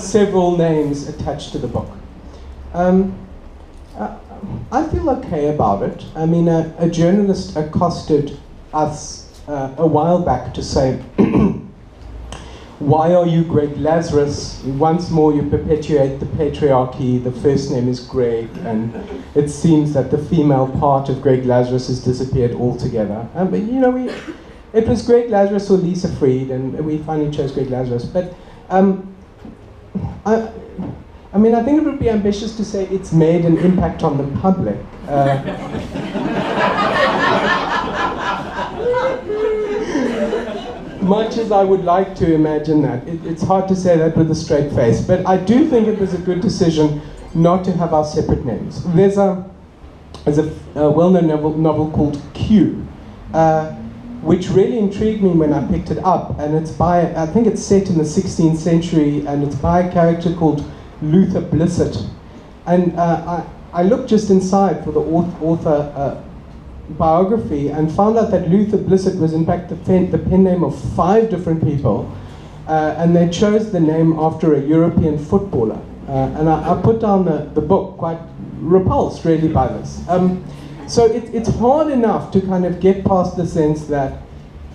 several names attached to the book. I feel okay about it. I mean, a journalist accosted us a while back to say, why are you Greg Lazarus? Once more you perpetuate the patriarchy, the first name is Greg, and it seems that the female part of Greg Lazarus has disappeared altogether. But you know, it was Greg Lazarus or Lisa Freed, and we finally chose Greg Lazarus. But I mean, I think it would be ambitious to say it's made an impact on the public. Much as I would like to imagine that, it's hard to say that with a straight face. But I do think it was a good decision not to have our separate names. There's a well-known novel called Q, which really intrigued me when I picked it up. And it's by, I think it's set in the 16th century, and it's by a character called Luther Blissett. And I looked just inside for the author biography and found out that Luther Blissett was in fact the pen name of 5 different people, and they chose the name after a European footballer. And I put down the book, quite repulsed really by this. So it's hard enough to kind of get past the sense that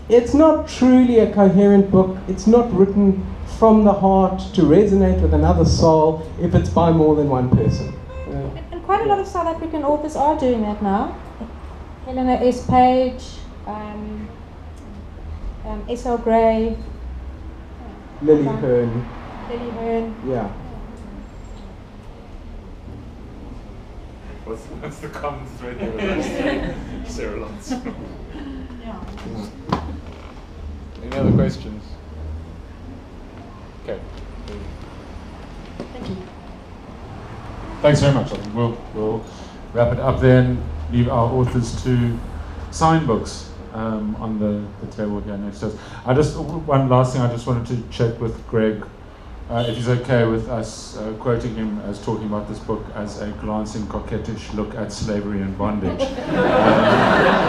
it's not truly a coherent book. It's not written from the heart to resonate with another soul if it's by more than one person. And quite a lot of South African authors are doing that now. Helena S. Page, S.L. Gray, Lily Hearn. Yeah. What's the common thread there with those 3? Sarah Lance. Yeah. Any other questions? Okay. Thank you. Thanks very much. I think we'll wrap it up then. Leave our authors to sign books on the table here next to us. One last thing I just wanted to check with Greg, if he's okay with us quoting him as talking about this book as a glancing coquettish look at slavery and bondage.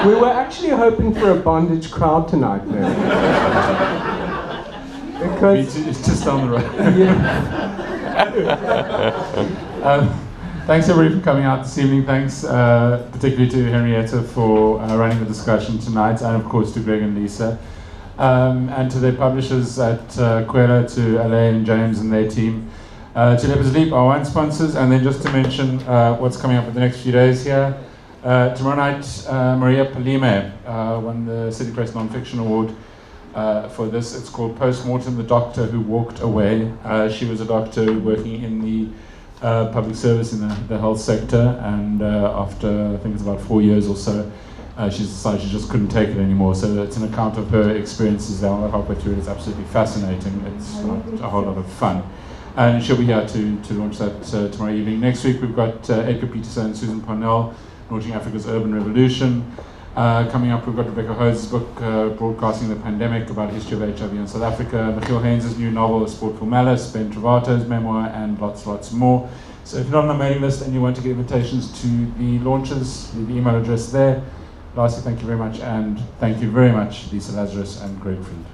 We were actually hoping for a bondage crowd tonight, though. Because it's just down the road. Yeah. Thanks everybody for coming out this evening. Thanks particularly to Henrietta for running the discussion tonight, and of course to Greg and Lisa. And to their publishers at Quella, to Alain and James and their team. To Leopards Leap, our wine sponsors, and then just to mention what's coming up in the next few days here. Tomorrow night, Maria Palime won the City Press Non-Fiction Award for this. It's called Postmortem, the Doctor Who Walked Away. She was a doctor working in the public service in the health sector, and after I think it's about 4 years or so, she's decided she just couldn't take it anymore. So it's an account of her experiences there halfway through. It's absolutely fascinating. It's a whole lot of fun. And she'll be here to launch that tomorrow evening. Next week we've got Edgar Peterson and Susan Parnell launching Africa's Urban Revolution. Coming up we've got Rebecca Hose's book, Broadcasting the Pandemic, about history of HIV in South Africa. Michiel Haynes' new novel, A Sportful Malice, Ben Travato's memoir, and lots more. So if you're not on the mailing list and you want to get invitations to the launches, leave the email address there. Lastly, thank you very much, and thank you very much, Lisa Lazarus and Greg Freed.